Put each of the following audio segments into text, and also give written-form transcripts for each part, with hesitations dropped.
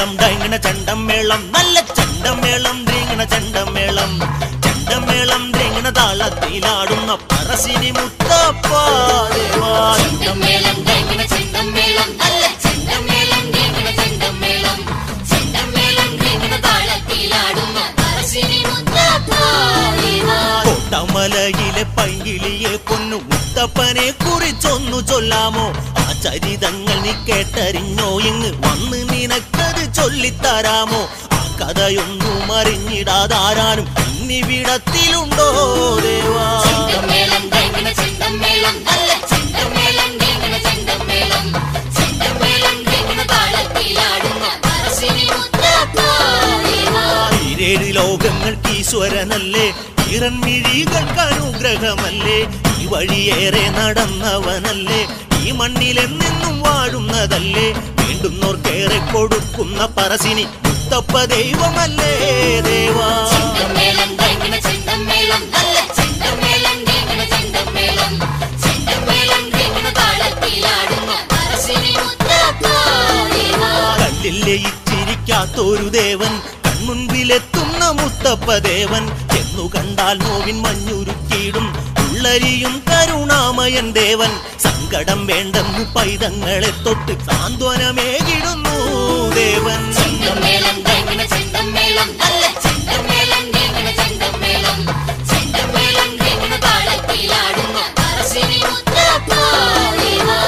ചെണ്ടമേളം ഡൈങ്ങണ ചെണ്ടമേളം നല്ല ചെണ്ടമേളം ദ്രീങ്ങണ ചെണ്ടമേളം ചെണ്ടമേളം ദ്രീങ്ങണ താളത്തിലാടുന്ന പറശ്ശിനി മുത്തപ്പ ദേവാ ചെണ്ടമേളം ഡൈങ്ങണ ചെണ്ടമേളം നല്ല ചെണ്ടമേളം ദ്രീങ്ങണ ചെണ്ടമേളം ചെണ്ടമേളം ദ്രീങ്ങണ താളത്തിലാടുന്ന പറശ്ശിനി മുത്തപ്പ ദേവാ കോട്ടമലയിലെ പൈങ്കിളിയെ പൊന്നു മുത്തപ്പനെ കുറിച്ചൊന്നു ചൊല്ലാമോ ആ ചരിതങ്ങൾ നീ കേട്ടറിഞ്ഞോ ഇങ്ങ് വന്ന് നിനക്കത് ചൊല്ലിത്തരാമോ ആ കഥയൊന്നും അറിഞ്ഞിടാതാരാനും ഇന്നിവിടത്തിലുണ്ടോ ദേവാ ചെണ്ടമേളം ഡൈങ്ങണ ചെണ്ടമേളം നല്ല ചെണ്ടമേളം ദ്രീങ്ങണ ചെണ്ടമേളം ചെണ്ടമേളം ദ്രീങ്ങണ താളത്തിലാടുന്ന പറശ്ശിനി മുത്തപ്പ ദേവാ ഈരേഴ് ലോകങ്ങൾക്ക് ഈശ്വരനല്ലേ ഇറൻമിഴികൾക്ക് അനുഗ്രഹമല്ലേ ഈ വഴിയേറെ നടന്നവനല്ലേ ഈ മണ്ണിലെന്നെന്നും വാഴുന്നതല്ലേ വേണ്ടുന്നോർക്കേറെ കൊടുക്കുന്ന പറശ്ശിനി മുത്തപ്പ ദൈവമല്ലേ ദേവാ ചെണ്ടമേളം ഡൈങ്ങണ ചെണ്ടമേളം നല്ല ചെണ്ടമേളം ദ്രീങ്ങണ ചെണ്ടമേളം ചെണ്ടമേളം ദ്രീങ്ങണ താളത്തിലാടുന്ന പറശ്ശിനി മുത്തപ്പ ദേവാ കല്ലില്ലേ ഇച്ചിരിക്കാത്തൊരു ദേവൻ കൺമുൻപിലെത്തുന്ന മുത്തപ്പ ദേവൻ എന്നു കണ്ടാൽ നോവിൻ മഞ്ഞുരുക്കിയിടും ഉള്ളരിയും കരുണാമയൻ ദേവൻ സങ്കടം വേണ്ടെന്ന് പൈതങ്ങളെ തൊട്ട് സാന്ത്വനമേകിടുന്നു ദേവൻ ചെണ്ടമേളം ഡൈങ്ങണ ചെണ്ടമേളം നല്ല ചെണ്ടമേളം ദ്രീങ്ങണ ചെണ്ടമേളം ചെണ്ടമേളം ദ്രീങ്ങണ താളത്തിലാടുന്ന പറശ്ശിനി മുത്തപ്പ ദേവാ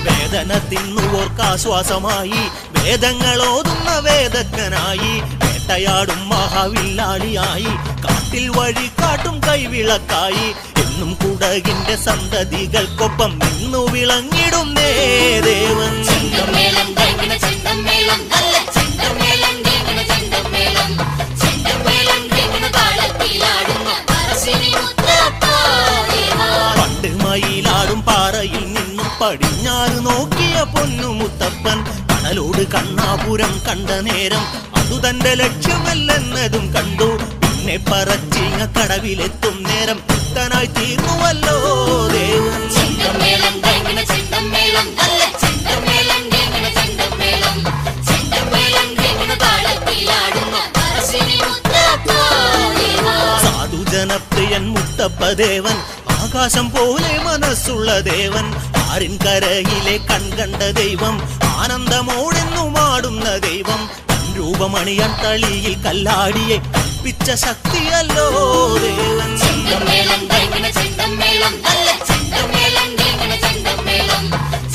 വേദന തിന്നുവോർക്കാശ്വാസമായി വേദങ്ങളോതുന്ന വേദജ്ഞനായി വേട്ടയാടും മഹാവില്ലാളിയായി കാട്ടിൽ വഴി കാട്ടും കൈവിളക്കായി എന്നും കുടകിന്റെ സന്തതികൾക്കൊപ്പം നിന്നു വിളങ്ങിടുന്നേ ദേവൻ ചെണ്ടമേളം ഡൈങ്ങണ ചെണ്ടമേളം നല്ല ചെണ്ടമേളം ദ്രീങ്ങണ ചെണ്ടമേളം ചെണ്ടമേളം ദ്രീങ്ങണ താളത്തിലാടുന്ന പറശ്ശിനി മുത്തപ്പ ദേവാ പണ്ട് മയിലാടും പാറയിൽ നിന്നും പടിഞ്ഞാറ് നോക്കിയ പൊന്നു മുത്തപ്പൻ കടലോട് കണ്ണാപുരം കണ്ട നേരം അതു തന്റെ ലക്ഷ്യമല്ലെന്നതും കണ്ടു പിന്നെ പറച്ചിങ്ങ കടവിലെത്തും നേരം പുത്തനായി തീർന്നുവല്ലോ ദേവൻ ചെണ്ടമേളം ഡൈങ്ങണ ചെണ്ടമേളം നല്ല ചെണ്ടമേളം ദ്രീങ്ങണ ചെണ്ടമേളം ചെണ്ടമേളം ദ്രീങ്ങണ താളത്തിലാടുന്ന പറശ്ശിനി മുത്തപ്പ ദേവാ സാധുജനപ്രിയൻ മുത്തപ്പ ദേവൻ ആകാശം പോലെ മനസ്സുള്ള ദേവൻ ആരിൻ കരയിലെ കൺകണ്ട ദൈവം ആനന്ദമോടെന്നും ആടുന്ന ദൈവം രൂപമണിയാൻ തളിയിൽ കല്ലാടിയെ കൽപ്പിച്ച ശക്തിയല്ലോ ദേവൻ ചെണ്ടമേളം ഡൈങ്ങണ ചെണ്ടമേളം നല്ല ചെണ്ടമേളം ദ്രീങ്ങണ ചെണ്ടമേളം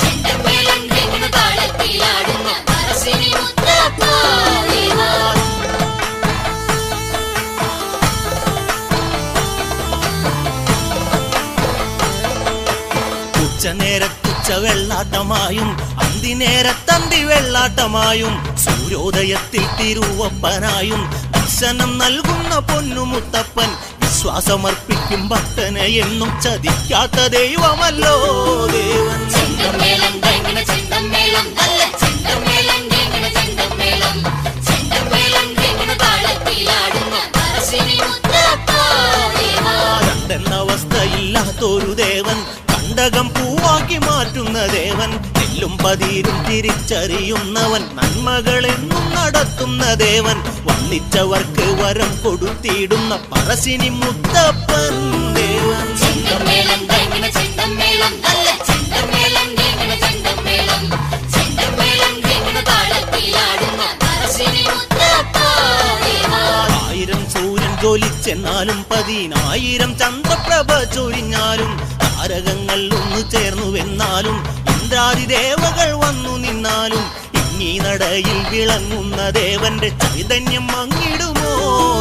ചെണ്ടമേളം ദ്രീങ്ങണ താളത്തിലാടുന്ന പറശ്ശിനി മുത്തപ്പ ദേവാ ഉച്ചനേരത്തുച്ച വെള്ളാട്ടമായും അന്തിനേരത്തന്തി വെള്ളാട്ടമായും സൂര്യോദയത്തിൽ തിരുവപ്പനായും ദർശനം നൽകുന്ന പൊന്നുമുത്തപ്പൻ വിശ്വാസമർപ്പിക്കും ഭക്തനെ എന്നും ചതിക്കാത്ത ദൈവമല്ലോ ദേവൻ ചെണ്ടമേളം ഡൈങ്ങണ ചെണ്ടമേളം നല്ല ചെണ്ടമേളം ദ്രീങ്ങണ ചെണ്ടമേളം ചെണ്ടമേളം ദ്രീങ്ങണ താളത്തിലാടുന്ന പറശ്ശിനി മുത്തപ്പ ദേവാ രണ്ടെന്നവസ്ഥയില്ലാത്തൊരു ദേവൻ കണ്ടകം പൂവാക്കി മാറ്റുന്ന ദേവൻ എല്ലും പതിരും തിരിച്ചറിയുന്നവൻ നന്മകളെന്നും നടത്തുന്ന ദേവൻ വന്നിച്ചവർക്ക് വരം കൊടുത്തിടുന്ന പറശ്ശിനി മുത്തപ്പൻ ദേവൻ ചെണ്ടമേളം ഡൈങ്ങണ ചെണ്ടമേളം നല്ല ചെണ്ടമേളം ദ്രീങ്ങണ ചെണ്ടമേളം ചെണ്ടമേളം ദ്രീങ്ങണ താളത്തിലാടുന്ന പറശ്ശിനി മുത്തപ്പ ദേവാ ആയിരം സൂര്യൻ ജ്വലിച്ചെന്നാലും 10,000 ചന്ദ്രപ്രഭ ചൊരിഞ്ഞാലും താരകങ്ങൾ ഒന്നു ചേർന്നുവെന്നാലും ഇന്ദ്രാദി ദേവകൾ വന്നു നിന്നാലും ഇന്നീ നടയിൽ വിളങ്ങുന്ന ദേവന്റെ ചൈതന്യം മങ്ങിടുമോ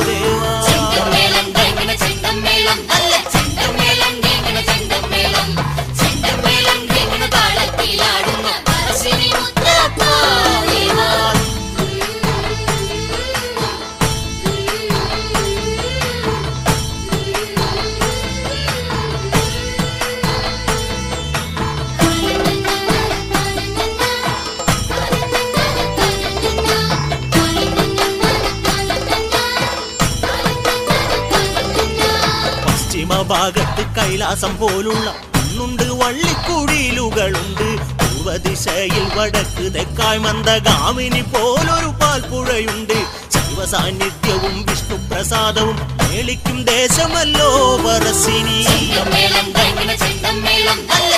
ദേവാ ചെണ്ടമേളം ഡൈങ്ങണ ചെണ്ടമേളം നല്ല ചെണ്ടമേളം ദ്രീങ്ങണ ചെണ്ടമേളം ചെണ്ടമേളം ദ്രീങ്ങണ താളത്തിലാടുന്ന പറശ്ശിനി മുത്തപ്പ ദേവാ പശ്ചിമഭാഗത്ത് കൈലാസം പോലുള്ള കുന്നുണ്ട്, വള്ളിക്കുടിയിലുകളുണ്ട്. പൂർവദിശയിൽ വടക്ക് തെക്കായ് മന്ദഗാമിനി പോലൊരു പാൽപ്പുഴയുണ്ട്. ശൈവ സാന്നിധ്യവും വിഷ്ണു പ്രസാദവും മേളിക്കും ദേശമല്ലോ പറശ്ശിനി. ചെണ്ടമേളം കൈമന ചെണ്ടമേളം നല്ല